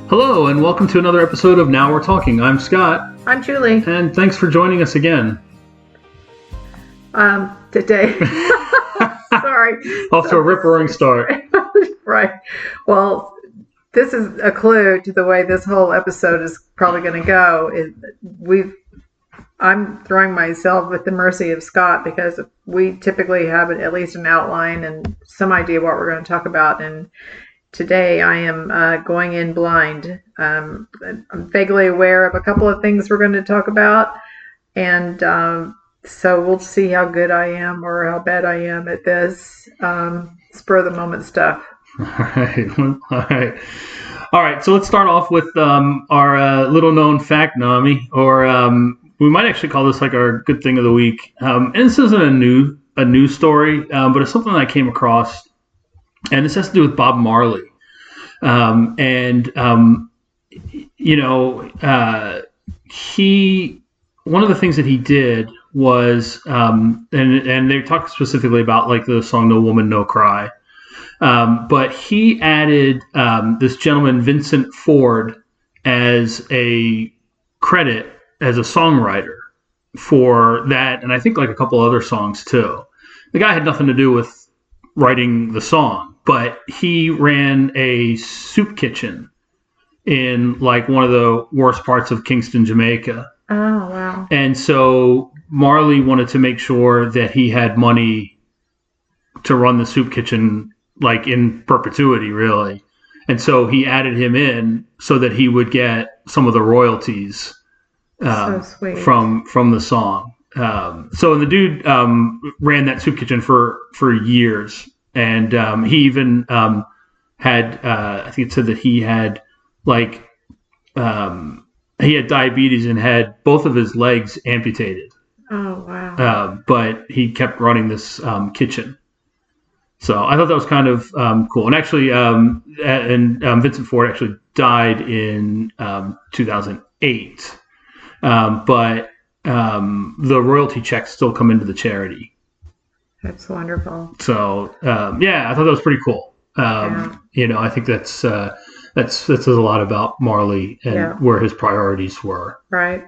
Hello, and welcome to another episode of Now We're Talking. I'm Scott. I'm Julie. And thanks for joining us again. Today. Sorry. Off to a rip-roaring start. Right. Well, this is a clue to the way this whole episode is probably going to go. I'm throwing myself at the mercy of Scott because we typically have at least an outline and some idea what we're going to talk about. And today I am going in blind. I'm vaguely aware of a couple of things we're going to talk about. And so we'll see how good I am or how bad I am at this spur of the moment stuff. All right. So let's start off with our little known fact, Nami, or we might actually call this like our good thing of the week. And this isn't a news story, but it's something that I came across, and this has to do with Bob Marley. One of the things that he did was, and they talked specifically about like the song "No Woman, No Cry," but he added this gentleman Vincent Ford as a credit as a songwriter for that, and I think like a couple other songs too. The guy had nothing to do with writing the song, but he ran a soup kitchen in like one of the worst parts of Kingston, Jamaica. Oh, wow. And so Marley wanted to make sure that he had money to run the soup kitchen like in perpetuity, really. And so he added him in so that he would get some of the royalties So sweet. from the song. So the dude ran that soup kitchen for years. And he even had, I think it said that he had he had diabetes and had both of his legs amputated. Oh, wow. But he kept running this kitchen. So I thought that was kind of cool. And actually, Vincent Ford actually died in 2008. But the royalty checks still come into the charity. That's wonderful. So I thought that was pretty cool. I think that says a lot about Marley and where his priorities were. Right.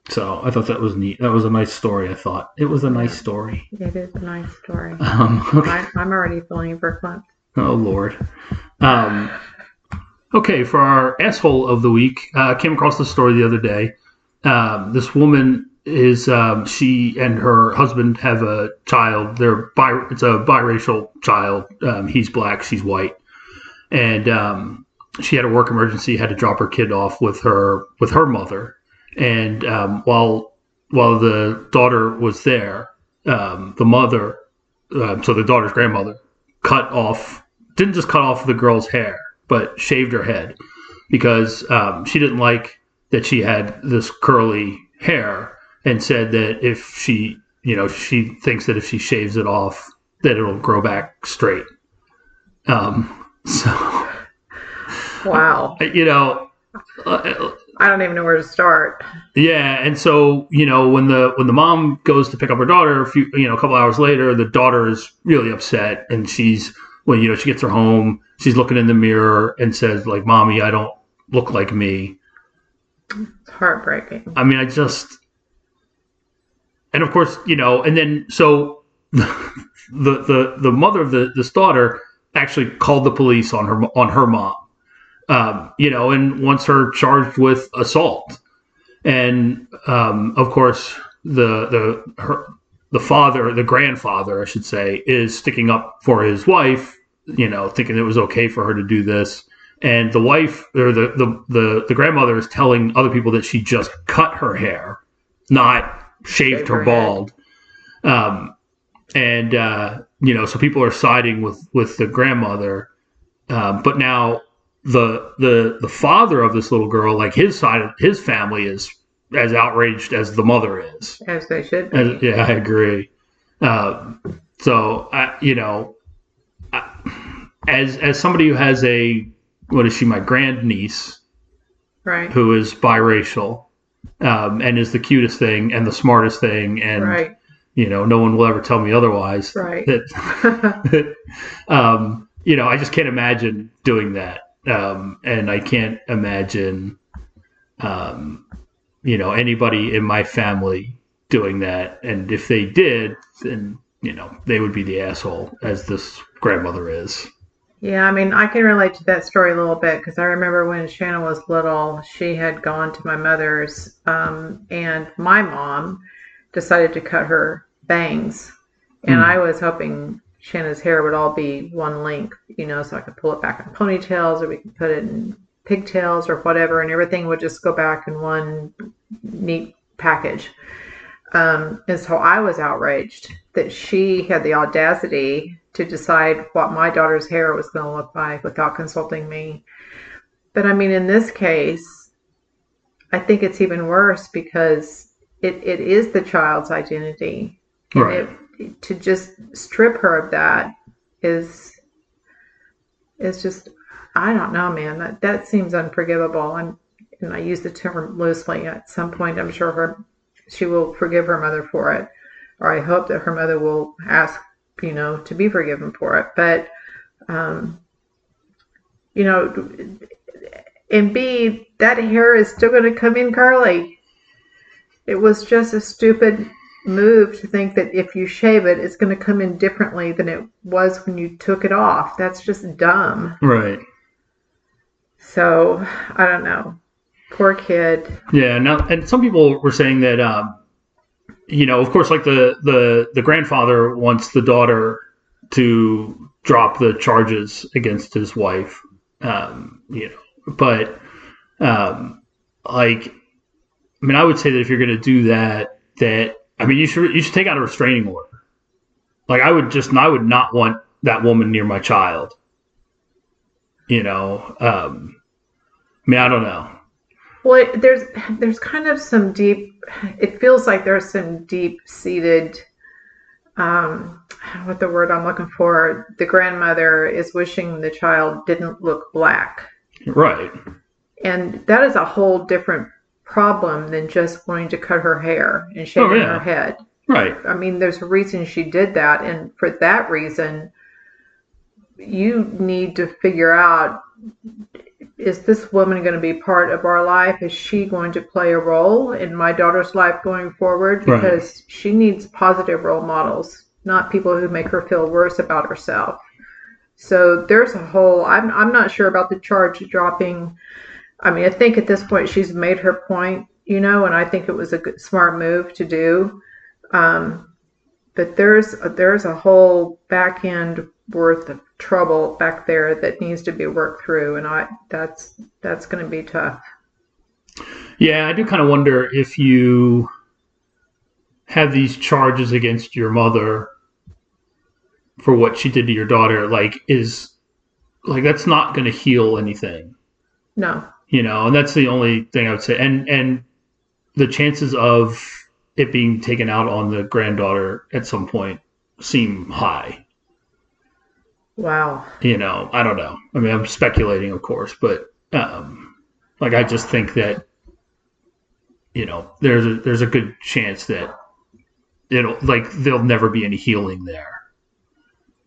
So I thought that was neat. That was a nice story. I thought it was a nice story. It is a nice story. Okay. I'm already feeling verklempt. Oh Lord. Okay, for our asshole of the week, I came across this story the other day. This woman is she and her husband have a child. It's a biracial child. He's black, she's white, and she had a work emergency. Had to drop her kid off with her mother, and while the daughter was there, the mother, so the daughter's grandmother, didn't just cut off the girl's hair, but shaved her head because she didn't like that she had this curly hair. And said that if she thinks that if she shaves it off, that it'll grow back straight. Wow. I don't even know where to start. Yeah, and so when the mom goes to pick up her daughter, a couple hours later, the daughter is really upset, and she gets her home, she's looking in the mirror and says like, "Mommy, I don't look like me." It's heartbreaking. I mean, and of course, and then so the mother of this daughter actually called the police on her mom, and wants her charged with assault. And of course, the grandfather, I should say, is sticking up for his wife, thinking it was okay for her to do this. And the wife or the grandmother is telling other people that she just cut her hair, not shaved her bald. So people are siding with the grandmother, but now the father of this little girl, like his family is as outraged as the mother is, as they should be. I agree. As somebody who has my grandniece, right, who is biracial, and is the cutest thing and the smartest thing, and right. No one will ever tell me otherwise. Right. That, I just can't imagine doing that. And I can't imagine, anybody in my family doing that. And if they did, then, they would be the asshole, as this grandmother is. Yeah, I mean, I can relate to that story a little bit because I remember when Shanna was little, she had gone to my mother's, and my mom decided to cut her bangs. And I was hoping Shanna's hair would all be one length, so I could pull it back in ponytails or we could put it in pigtails or whatever, and everything would just go back in one neat package. And so I was outraged that she had the audacity to decide what my daughter's hair was going to look like without consulting me. But I mean, in this case, I think it's even worse because it is the child's identity. Right. To just strip her of that is just, I don't know, man. That seems unforgivable. And I use the term loosely. At some point, I'm sure she will forgive her mother for it, or I hope that her mother will ask, to be forgiven for it. But, and B, that hair is still going to come in curly. It was just a stupid move to think that if you shave it, it's going to come in differently than it was when you took it off. That's just dumb. Right. So, I don't know. Poor kid. Yeah. Now, and some people were saying that, of course, like the grandfather wants the daughter to drop the charges against his wife, but, I would say that if you're going to do that, you should take out a restraining order. Like, I would not want that woman near my child. I don't know. Well, there's kind of some it feels like there's some deep-seated, what the word I'm looking for, the grandmother is wishing the child didn't look black. Right. And that is a whole different problem than just wanting to cut her hair and shaving her head. Right. I mean, there's a reason she did that. And for that reason, you need to figure out, is this woman going to be part of our life? Is she going to play a role in my daughter's life going forward? Because she needs positive role models, not people who make her feel worse about herself. So there's a whole, I'm not sure about the charge dropping. I mean, I think at this point she's made her point, and I think it was a good, smart move to do. But there's a whole back end worth of trouble back there that needs to be worked through, and that's going to be tough. Yeah, I do kind of wonder if you have these charges against your mother for what she did to your daughter, that's not going to heal anything. No. And that's the only thing I would say. And the chances of it being taken out on the granddaughter at some point seem high. Wow. I don't know. I mean, I'm speculating, of course, but I just think that there's a good chance that there'll never be any healing there.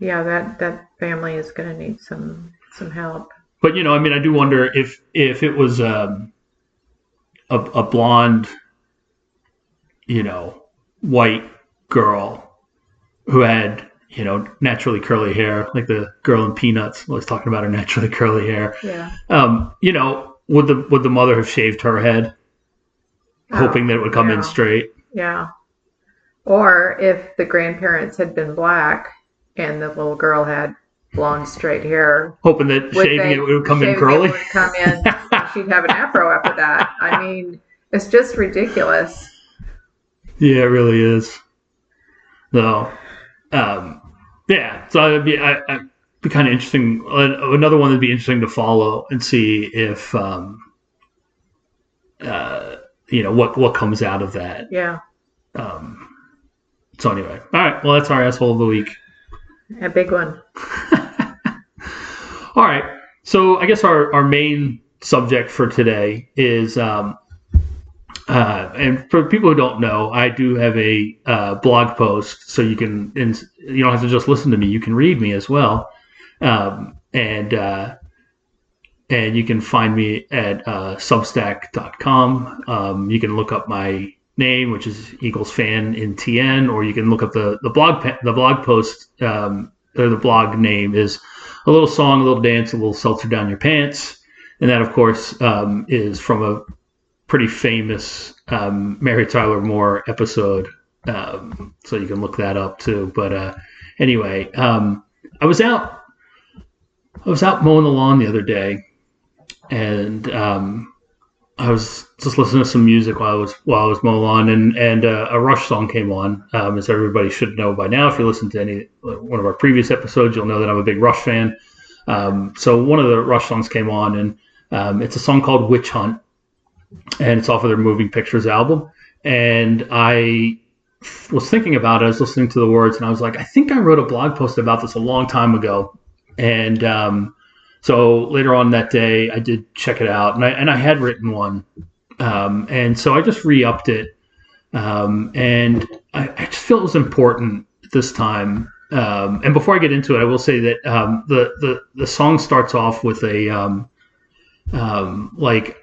Yeah, that family is going to need some help. But I do wonder if it was a blonde, white girl who had naturally curly hair, like the girl in Peanuts was talking about her naturally curly hair. Yeah. Would the mother have shaved her head, hoping that it would come in straight? Yeah. Or if the grandparents had been black and the little girl had blonde straight hair, hoping that shaving it would come in curly. Would come in, she'd have an afro after that. I mean, it's just ridiculous. Yeah, it really is. So, so I'd be kind of interesting. Another one that'd be interesting to follow and see if, what comes out of that. Yeah. So anyway, all right. Well, that's our asshole of the week. A big one. All right. So I guess our main subject for today is, and for people who don't know, I do have a blog post, so you don't have to just listen to me; you can read me as well. And and you can find me at substack.com. You can look up my name, which is Eagles Fan in TN, or you can look up the blog post, or the blog name is A Little Song, a Little Dance, a Little Seltzer Down Your Pants. And that, of course, is from a pretty famous Mary Tyler Moore episode. So you can look that up too. But anyway, I was out mowing the lawn the other day, and I was just listening to some music while I was mowing the lawn, and a Rush song came on. As everybody should know by now, if you listen to one of our previous episodes, you'll know that I'm a big Rush fan. So one of the Rush songs came on, and it's a song called Witch Hunt, and it's off of their Moving Pictures album. And I was thinking about it. I was listening to the words, and I was like, I think I wrote a blog post about this a long time ago. And so later on that day, I did check it out, and I had written one. And so I just re-upped it. And I just feel it was important this time. And before I get into it, I will say that the song starts off with a like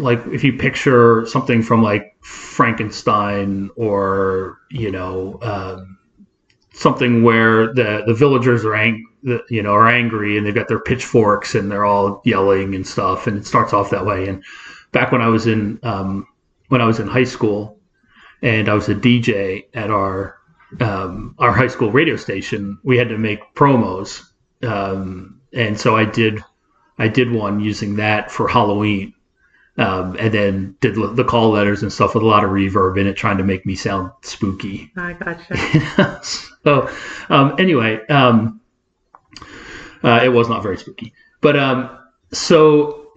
if you picture something from like Frankenstein, or something where the villagers are angry, and they've got their pitchforks and they're all yelling and stuff, and it starts off that way. And back when I was in high school, and I was a DJ at our high school radio station, we had to make promos, and so I did one using that for Halloween. And then did the call letters and stuff with a lot of reverb in it, trying to make me sound spooky. I gotcha. So anyway, it was not very spooky. But so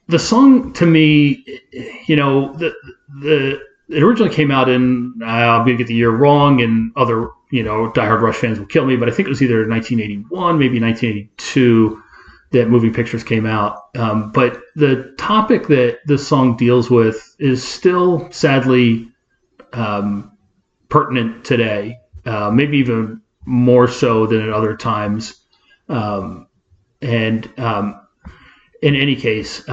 the song, to me, it originally came out in, I'm going to get the year wrong, and other, diehard Rush fans will kill me, but I think it was either 1981, maybe 1982. That Moving Pictures came out. But the topic that this song deals with is still sadly pertinent today, maybe even more so than at other times. And in any case,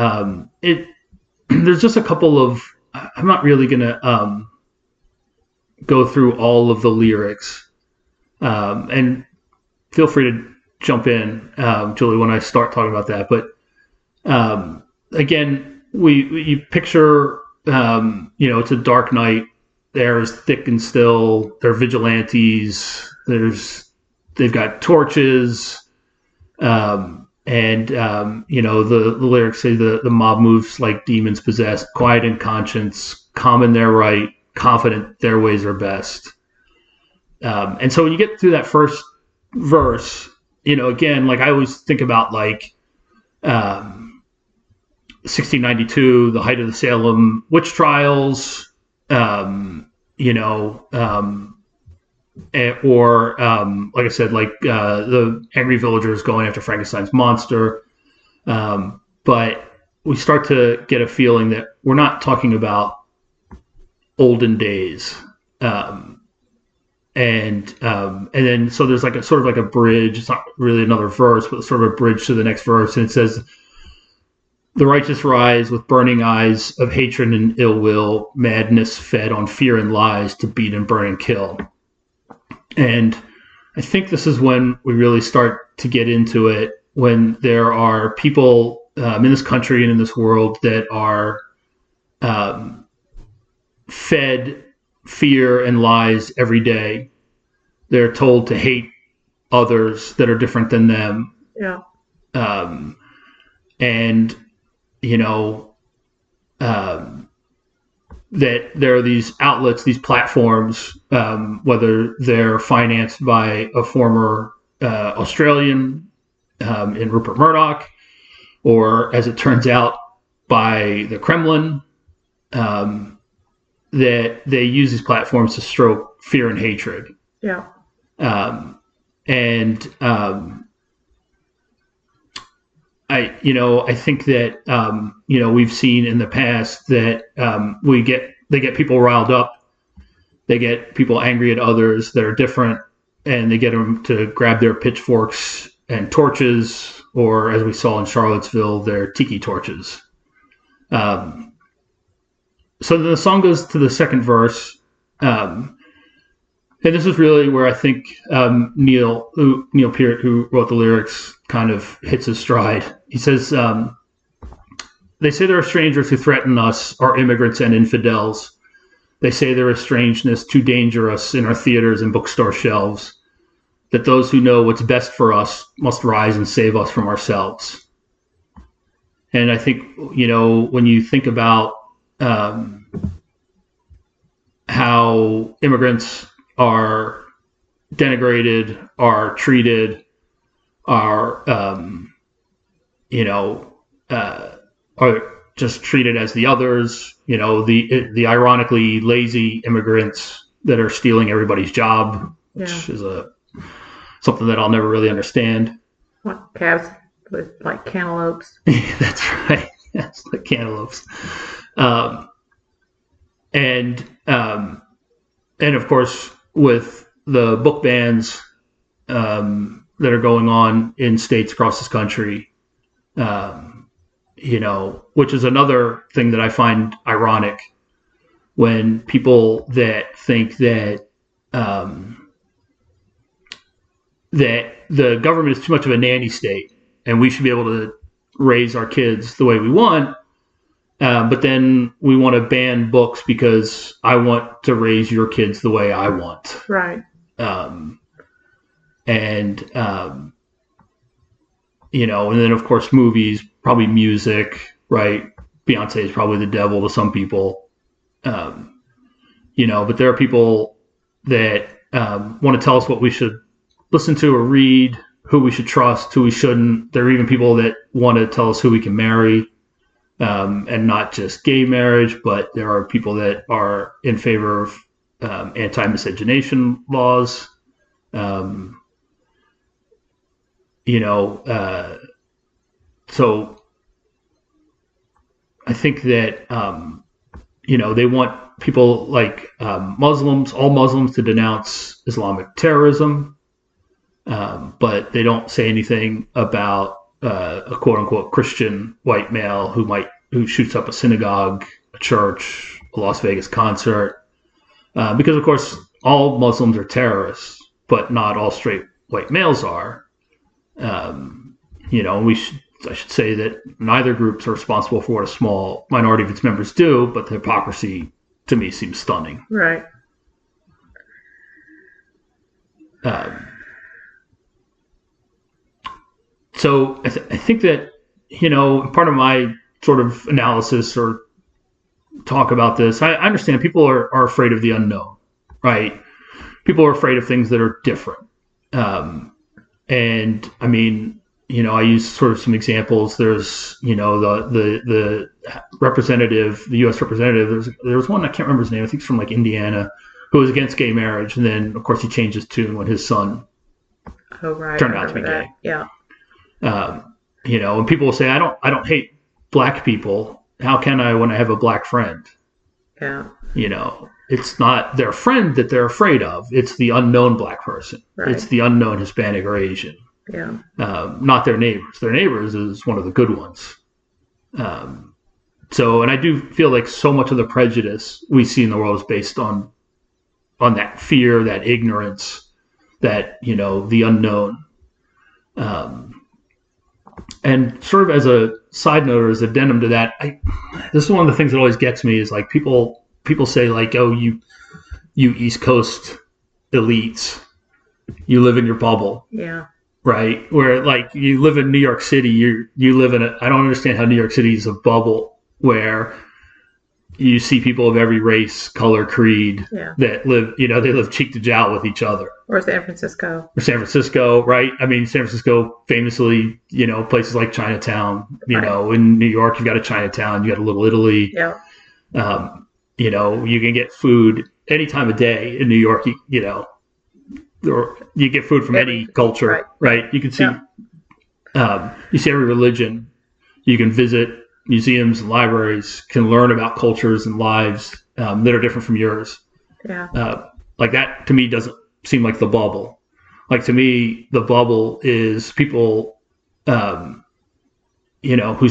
there's just a couple of, I'm not really going to go through all of the lyrics, and feel free to jump in, Julie, when I start talking about that. But again, you picture, it's a dark night. The air is thick and still. They're vigilantes. They've got torches, and the lyrics say the mob moves like demons possessed, quiet in conscience, calm in their right, confident their ways are best. And so when you get through that first verse, again, like I always think about 1692, the height of the Salem witch trials, or like I said, the angry villagers going after Frankenstein's monster. But we start to get a feeling that we're not talking about olden days. And then so there's like a sort of like a bridge. It's not really another verse, but sort of a bridge to the next verse. And it says, "The righteous rise with burning eyes of hatred and ill will, madness fed on fear and lies to beat and burn and kill." And I think this is when we really start to get into it, when there are people in this country and in this world that are fed fear and lies every day. They're told to hate others that are different than them. Yeah. That there are these outlets, these platforms, whether they're financed by a former Australian in Rupert Murdoch, or as it turns out, by the Kremlin, that they use these platforms to stroke fear and hatred. Yeah. I think that we've seen in the past that they get people riled up, they get people angry at others that are different, and they get them to grab their pitchforks and torches or as we saw in Charlottesville, their tiki torches. So the song goes to the second verse, and this is really where I think Neil Peart, who wrote the lyrics, kind of hits his stride. He says, "They say there are strangers who threaten us, our immigrants and infidels. They say there is strangeness too dangerous in our theaters and bookstore shelves, that those who know what's best for us must rise and save us from ourselves." And I think, when you think about how immigrants are denigrated, are treated, are just treated as the others. The ironically lazy immigrants that are stealing everybody's job, which is something that I'll never really understand. What, calves with like cantaloupes? That's right. Yes, like cantaloupes. And of course, with the book bans that are going on in states across this country, which is another thing that I find ironic, when people that think that that the government is too much of a nanny state and we should be able to raise our kids the way we want, but then we want to ban books because I want to raise your kids the way I want. Right. And then of course movies, probably music, right? Beyonce is probably the devil to some people, but there are people that want to tell us what we should listen to or read, who we should trust, who we shouldn't. There are even people that want to tell us who we can marry, and not just gay marriage, but there are people that are in favor of anti-miscegenation laws. So I think that, they want people like Muslims, all Muslims, to denounce Islamic terrorism, but they don't say anything about a quote-unquote Christian white male who shoots up a synagogue, a church, a Las Vegas concert, because of course all Muslims are terrorists, but not all straight white males are. I should say that neither groups are responsible for what a small minority of its members do, but the hypocrisy to me seems stunning. Right. So I think that, part of my sort of analysis or talk about this, I understand people are afraid of the unknown, right? People are afraid of things that are different. And I mean, I use sort of some examples. There's, the representative, the U.S. representative. There was one, I can't remember his name. I think it's from like Indiana, who was against gay marriage, and then of course he changed his tune when his son turned out to be gay. Yeah. And people will say, I don't hate black people. How can I when I have a black friend? Yeah. It's not their friend that they're afraid of. It's the unknown black person. Right. It's the unknown Hispanic or Asian. Yeah. Not their neighbors. Their neighbors is one of the good ones. And I do feel like so much of the prejudice we see in the world is based on that fear, that ignorance, that, the unknown. And sort of as a side note or as addendum to that, this is one of the things that always gets me is like people say like, oh, you East Coast elites, you live in your bubble. Yeah. Right. Where like you live in New York City, you live in I don't understand how New York City is a bubble where you see people of every race, color, creed that live, they live cheek to jowl with each other. Or San Francisco. Right? I mean, San Francisco famously, places like Chinatown, in New York, you've got a Chinatown, you got a Little Italy. Yeah. You can get food any time of day in New York, or you get food from any culture, right? You can see, you see every religion. You can visit museums and libraries, can learn about cultures and lives that are different from yours. Yeah. Like that to me doesn't seem like the bubble. Like to me, the bubble is people whose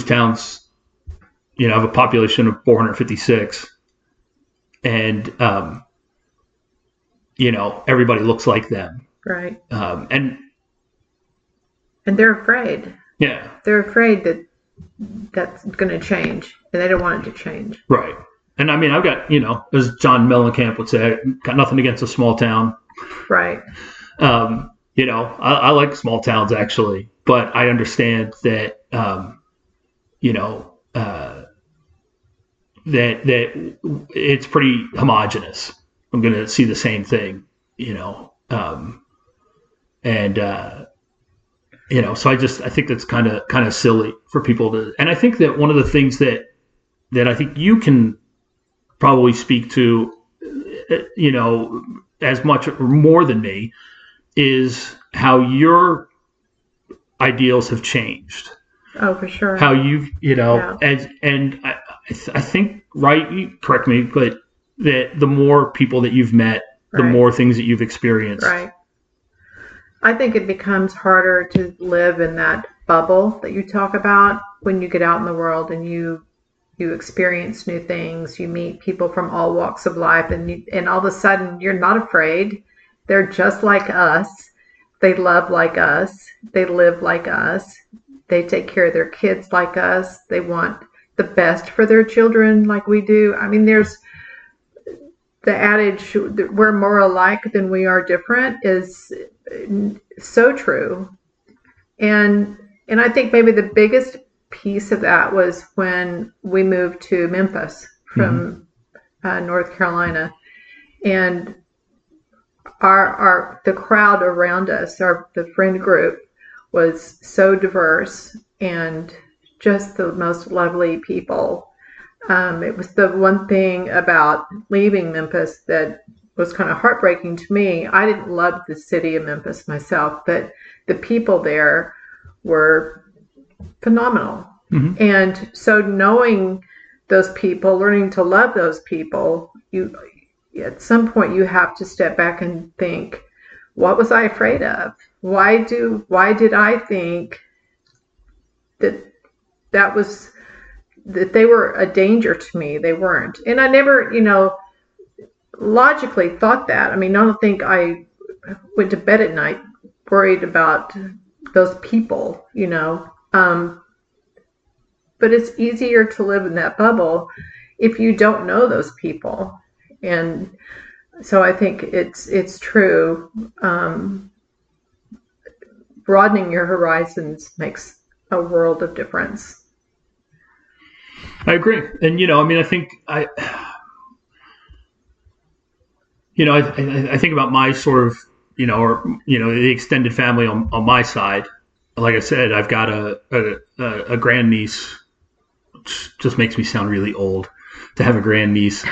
towns, have a population of 456, and everybody looks like them, Right. and they're afraid. Yeah. They're afraid that that's going to change, and they don't want it to change. Right. And I mean, I've got, as John Mellencamp would say, I've got nothing against a small town. Right. I like small towns actually, but I understand that, that it's pretty homogenous. I'm going to see the same thing, so I think that's kind of silly for people to, and I think that one of the things that I think you can probably speak to, as much or more than me, is how your ideals have changed. Oh, for sure. How you've, and I think, right, you correct me, but that the more people that you've met, the more things that you've experienced. Right. I think it becomes harder to live in that bubble that you talk about when you get out in the world and you experience new things. You meet people from all walks of life, and all of a sudden you're not afraid. They're just like us. They love like us. They live like us. They take care of their kids like us. They want the best for their children like we do. I mean, there's the adage, we're more alike than we are different, is so true. And I think maybe the biggest piece of that was when we moved to Memphis from North Carolina, and the crowd around us, the friend group, was so diverse and just the most lovely people. It was the one thing about leaving Memphis that was kind of heartbreaking to me. I didn't love the city of Memphis myself, but the people there were phenomenal. Mm-hmm. And so knowing those people, learning to love those people, at some point you have to step back and think, what was I afraid of? Why did I think that they were a danger to me? They weren't. And I never, logically thought that. I mean, I don't think I went to bed at night worried about those people, but it's easier to live in that bubble if you don't know those people. And so I think it's true. Broadening your horizons makes a world of difference. I agree. And, I think I think about my sort of, the extended family on my side. Like I said, I've got a grandniece, which just makes me sound really old to have a grandniece.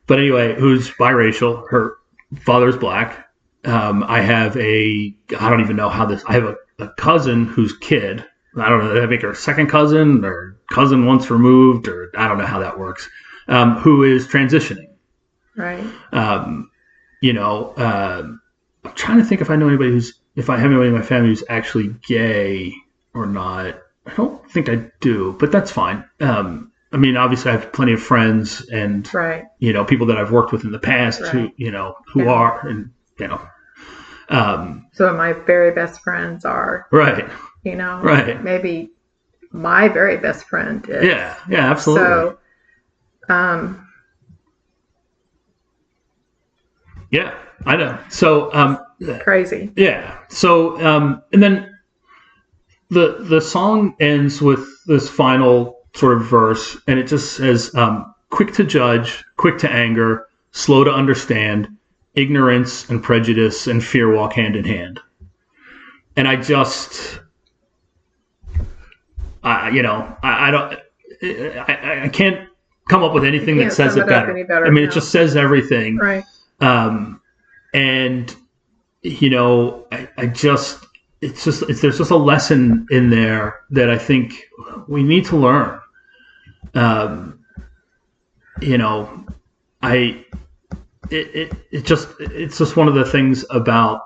But anyway, who's biracial. Her father's black. I have I don't even know how I have a cousin whose kid, I don't know, did I make her a second cousin or cousin once removed, or I don't know how that works, who is transitioning. Right. I'm trying to think if I have anybody in my family who's actually gay or not. I don't think I do, but that's fine. I mean, obviously I have plenty of friends and, people that I've worked with in the past who are, and, so my very best friends are, right. Maybe my very best friend is. Yeah, absolutely. So, yeah, I know. So, crazy. Yeah. So, and then the song ends with this final sort of verse, and it just says, quick to judge, quick to anger, slow to understand, ignorance and prejudice and fear walk hand in hand. And I can't come up with anything that says it better. I mean, it just says everything. Right. And there's just a lesson in there that I think we need to learn. It's just one of the things about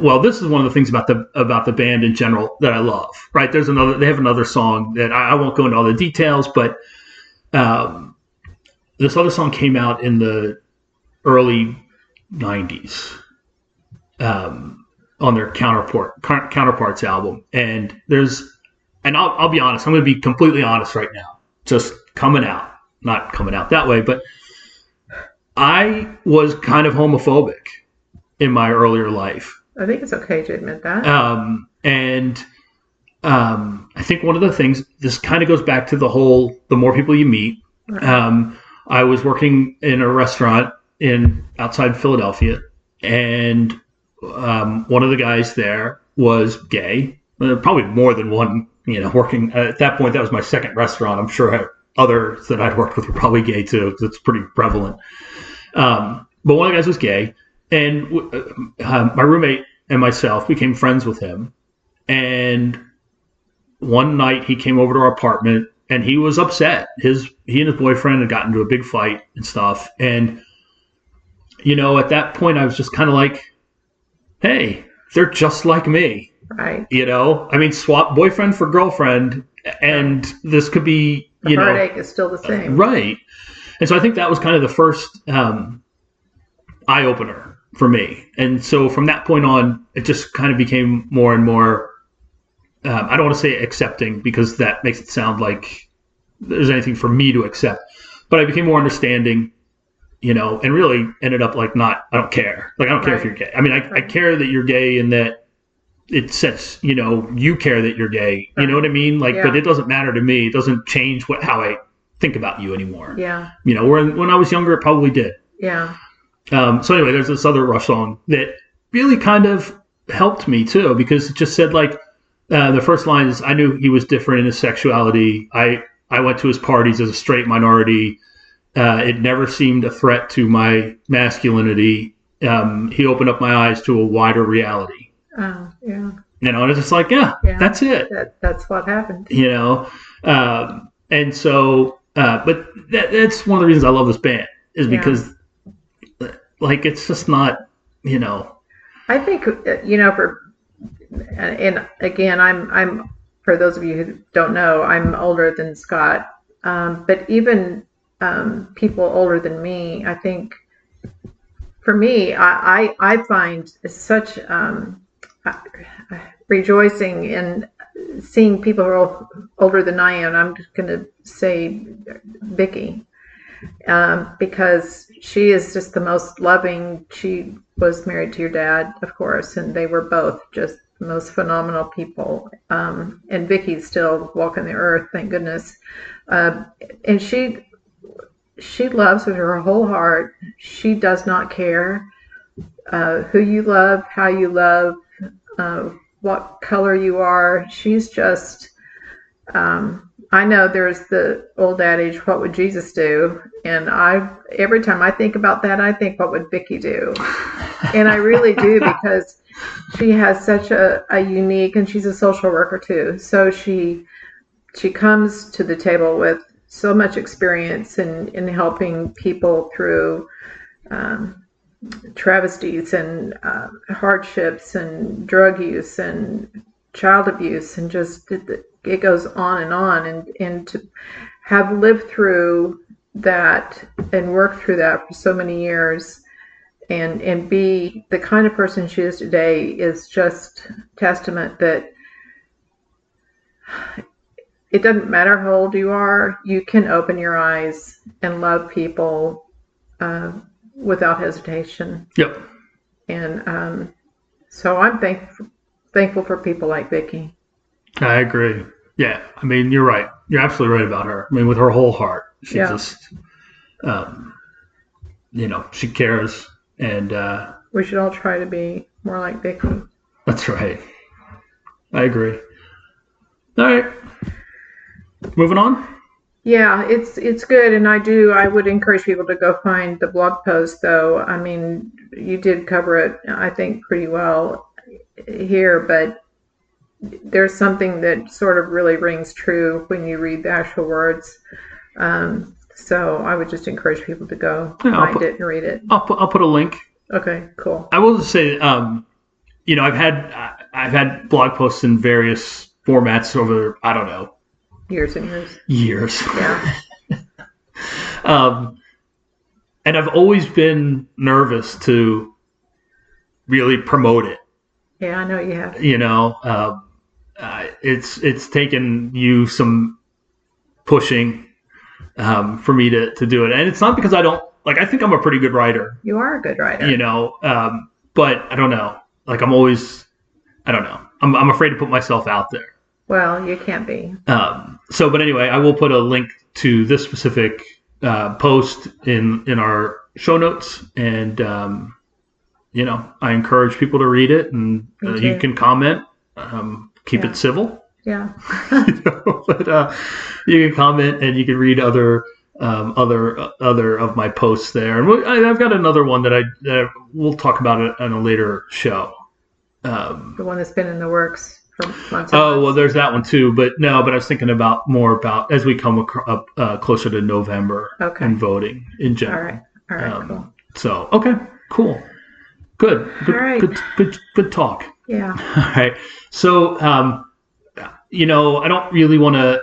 well, this is one of the things about the band in general that I love. Right? They have another song that I won't go into all the details, but this other song came out in the early '90s on their Counterparts album, and I'll be honest. I'm going to be completely honest right now. Just not coming out that way, but I was kind of homophobic in my earlier life. I think it's okay to admit that. I think one of the things, this kind of goes back to the more people you meet. Right. I was working in a restaurant outside Philadelphia, and one of the guys there was gay. Probably more than one, working at that point. That was my second restaurant. I'm sure others that I'd worked with were probably gay too, because it's pretty prevalent. But one of the guys was gay, and my roommate and myself became friends with him. And one night he came over to our apartment, and he was upset. He and his boyfriend had gotten into a big fight and stuff. And, at that point I was just kind of like, hey, they're just like me. Right. Swap boyfriend for girlfriend, and this could be, the heartache is still the same. Right. And so I think that was kind of the first eye opener for me. And so from that point on, it just kind of became more and more, I don't want to say accepting, because that makes it sound like there's anything for me to accept, but I became more understanding, and really ended up like I don't care. Like, I don't care if you're gay. I care that you're gay, and that it says, you care that you're gay. You know what I mean? But it doesn't matter to me. It doesn't change how I think about you anymore. Yeah. When I was younger, it probably did. Yeah. So anyway, there's this other Rush song that really kind of helped me too, because it just said the first line is, I knew he was different in his sexuality. I went to his parties as a straight minority. It never seemed a threat to my masculinity. He opened up my eyes to a wider reality. Oh, yeah. And it's just like, that's it. That's what happened. And so, but that's one of the reasons I love this band, is because, it's just not, I think, and again, I'm for those of you who don't know, I'm older than Scott. But even people older than me, I think, for me, I find such rejoicing in seeing people who are older than I am. I'm just going to say Vicky, because she is just the most loving. She was married to your dad, of course, and they were both just the most phenomenal people. And Vicky's still walking the earth, thank goodness. And she loves with her whole heart. She does not care who you love, how you love, what color you are. She's just, I know there's the old adage, what would Jesus do? And every time I think about that, I think, what would Vicky do? And I really do, because she has such a unique, and she's a social worker too. So she comes to the table with so much experience in helping people through travesties and hardships and drug use and child abuse, and just it goes on, and to have lived through that and worked through that for so many years, and be the kind of person she is today, is just testament that it doesn't matter how old you are, you can open your eyes and love people without hesitation. Yep. And so I'm thankful for people like Vicky. I agree. Yeah, you're right. You're absolutely right about her. With her whole heart, she just, she cares, and we should all try to be more like Vicky. That's right. I agree. All right. Moving on. Yeah, it's good, and I would encourage people to go find the blog post, though. You did cover it, I think, pretty well here, but there's something that sort of really rings true when you read the actual words. So I would just encourage people to go find it and read it. I'll put a link. Okay, cool. I will say, I've had blog posts in various formats over, I don't know, years and years. Years. Yeah. And I've always been nervous to really promote it. Yeah, I know you have. It's taken you some pushing for me to do it, and it's not because I don't like. I think I'm a pretty good writer. You are a good writer. But I don't know. Like I don't know. I'm afraid to put myself out there. Well, you can't be. But anyway, I will put a link to this specific post in our show notes, and I encourage people to read it, and you can comment. Keep it civil. Yeah. But you can comment, and you can read other of my posts there. And I've got another one that we'll talk about it on a later show. The one that's been in the works for months. Well, there's that one too. But I was thinking more about as we come up closer to November and voting in general. All right. Cool. So, okay, cool. Good. All right. Good talk. Yeah. All right. So, I don't really want to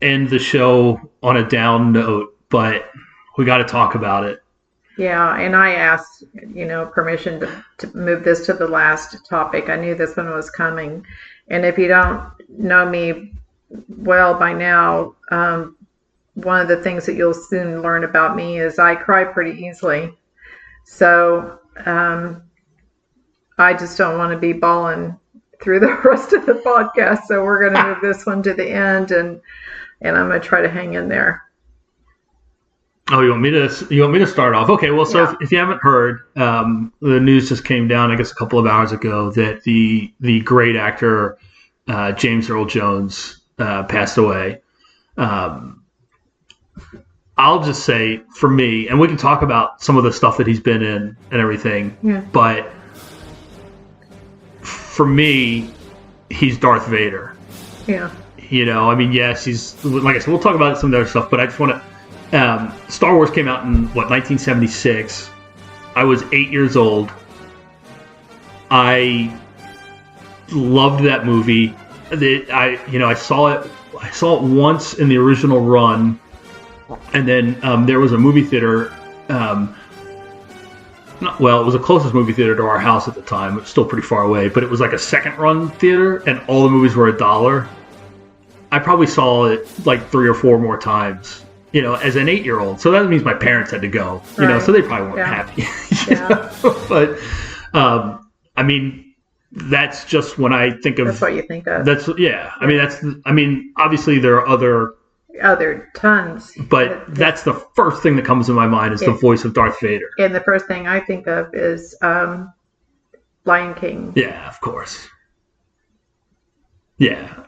end the show on a down note, but we got to talk about it. Yeah, and I asked, permission to move this to the last topic. I knew this one was coming. And if you don't know me well by now, one of the things that you'll soon learn about me is I cry pretty easily. So I just don't want to be bawling through the rest of the podcast. So we're going to move this one to the end, and I'm going to try to hang in there. Oh, you want me to start off? Okay. Well, so if you haven't heard, the news just came down, I guess, a couple of hours ago that the great actor James Earl Jones passed away. I'll just say, for me, and we can talk about some of the stuff that he's been in and everything, but for me, he's Darth Vader. Yeah. Yes, he's, like I said, we'll talk about some of the other stuff, but I just want to. Star Wars came out in 1976. I was 8 years old. I loved that movie. I saw it once in the original run, and then there was a movie theater. It was the closest movie theater to our house at the time. It was still pretty far away, but it was like a second run theater, and all the movies were $1. I probably saw it like 3 or 4 more times. As an 8-year-old. So that means my parents had to go, so they probably weren't happy. But, that's just when I think of... That's what you think of. Obviously there are other tons. But that's the first thing that comes to my mind is the voice of Darth Vader. And the first thing I think of is Lion King. Yeah, of course. Yeah.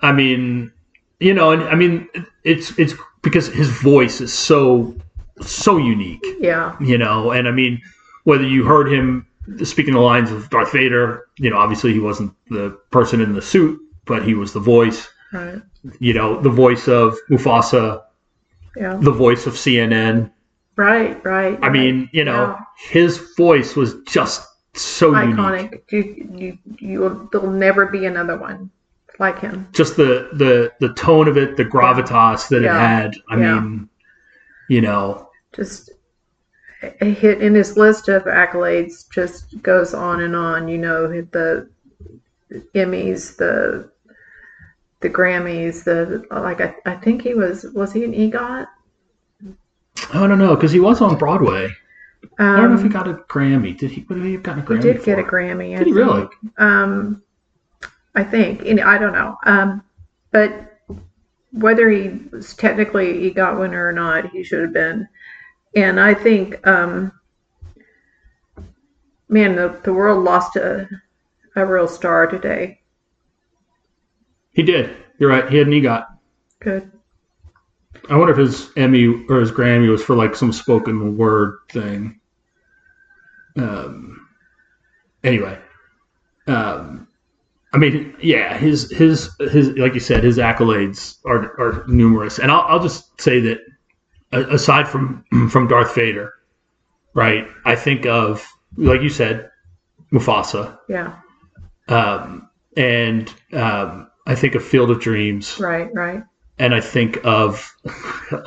It's because his voice is so unique. Yeah. And whether you heard him speaking the lines of Darth Vader, obviously he wasn't the person in the suit, but he was the voice. Right. The voice of Mufasa. Yeah. The voice of CNN. Right. His voice was just so iconic. Unique. There'll never be another one like him. Just the tone of it, the gravitas that it had. Just a hit in his list of accolades just goes on and on. The Emmys, the Grammys, I think he was he an EGOT? I don't know, because he was on Broadway. I don't know if he got a Grammy. Did he? Would he have gotten a Grammy? He did get a Grammy. Did he really? I think. I don't know. But whether he was technically EGOT winner or not, he should have been. And I think, the world lost a real star today. He did. You're right. He had an EGOT. Good. I wonder if his Emmy or his Grammy was for like some spoken word thing. Anyway. His like you said, his accolades are numerous, and I'll just say that aside from Darth Vader, right? I think of, like you said, Mufasa. Yeah. I think of Field of Dreams. Right. And I think of,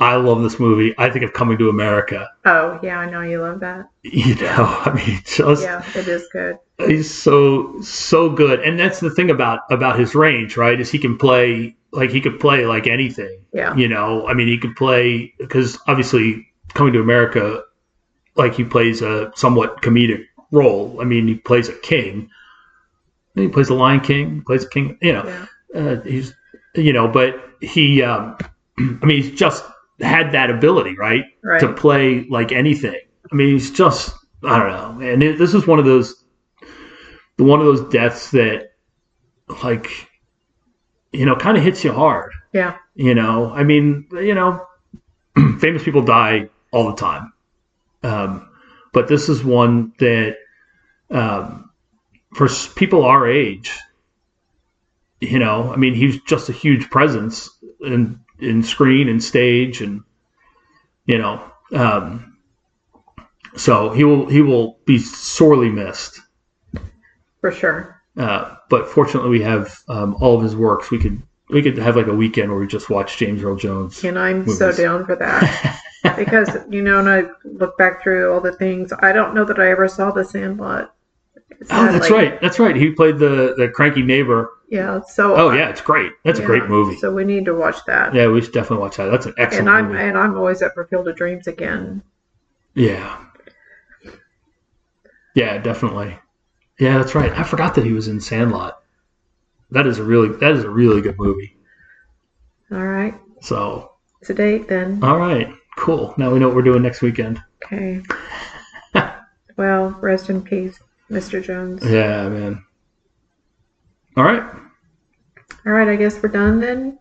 I love this movie. I think of Coming to America. Oh, yeah, I know you love that. I mean, just yeah, it is good. He's so good, and that's the thing about his range, right? Is he could play like anything. Yeah. I mean, he could play, because obviously Coming to America, like, he plays a somewhat comedic role. I mean, he plays a king. He plays the Lion King. He plays a king. He's but he, I mean, he's just had that ability, right? To play like anything. I mean, he's just, I don't know, man. This is one of those deaths that, like, kind of hits you hard. Yeah. I mean, famous people die all the time. But this is one that, for people our age, I mean, he's just a huge presence in screen and stage, and so he will be sorely missed. For sure. But fortunately, we have all of his works. We could have like a weekend where we just watch James Earl Jones. And I'm movies. So down for that. Because, when I look back through all the things, I don't know that I ever saw The Sandlot. That's right. That's right. He played the cranky neighbor. Yeah. So. Oh yeah, it's great. That's a great movie. So we need to watch that. Yeah, we should definitely watch that. That's an excellent movie. And I'm always up for Field of Dreams again. Yeah. Yeah, definitely. Yeah, that's right. I forgot that he was in Sandlot. That is a really good movie. All right. So. It's a date then. All right. Cool. Now we know what we're doing next weekend. Okay. Well, rest in peace, Mr. Jones. Yeah, man. All right. All right, I guess we're done then.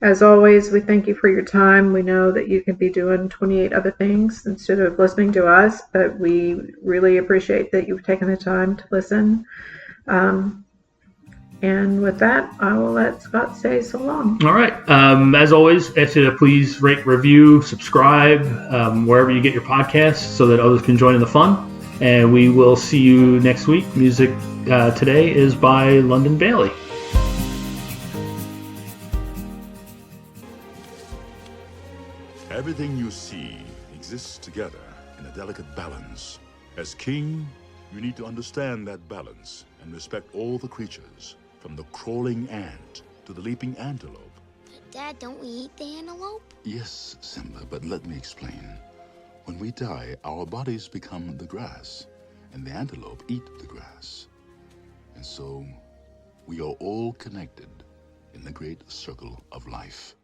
As always, we thank you for your time. We know that you can be doing 28 other things instead of listening to us, but we really appreciate that you've taken the time to listen. And with that, I will let Scott say so long. All right. As always, ask you to please rate, review, subscribe, wherever you get your podcasts, so that others can join in the fun. And we will see you next week. Music today is by London Bailey. Everything you see exists together in a delicate balance. As king, you need to understand that balance and respect all the creatures, from the crawling ant to the leaping antelope. But Dad, don't we eat the antelope? Yes, Simba, but let me explain. When we die, our bodies become the grass, and the antelope eat the grass. And so, we are all connected in the great circle of life.